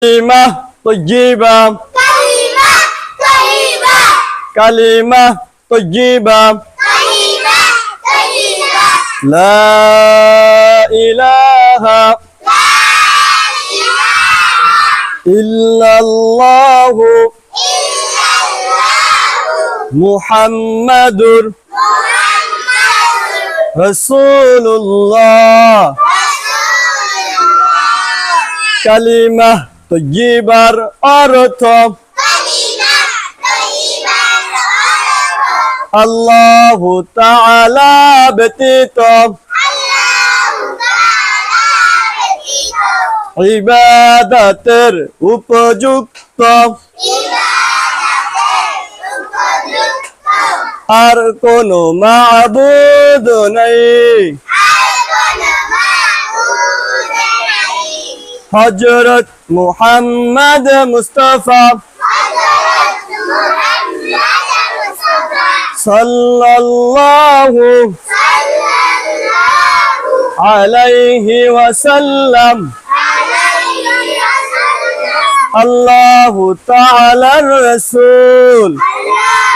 كلمة طيبة كلمة طيبة كلمة طيبة كلمة طيبة لا إله لا إله إلا الله إلا الله محمد محمد رسول الله رسول الله كلمة طيبة أرث كلمة طيبة الله تعالى ব্যতীত الله تعالى ব্যতীত ইবাদতের উপযুক্ত ইবাদতের উপযুক্ত আর কোনো মাবুদ নেই। আর কোনো মাবুদ নাই। হযরত মুহাম্মদ মুস্তাফা হযরত মুহাম্মদ মুস্তাফা সাল্লাল্লাহু সাল্লাল্লাহু আলাইহি ওয়াসাল্লাম আলাইহি ওয়াসাল্লাম আল্লাহু তাআলার রাসূল আল্লাহ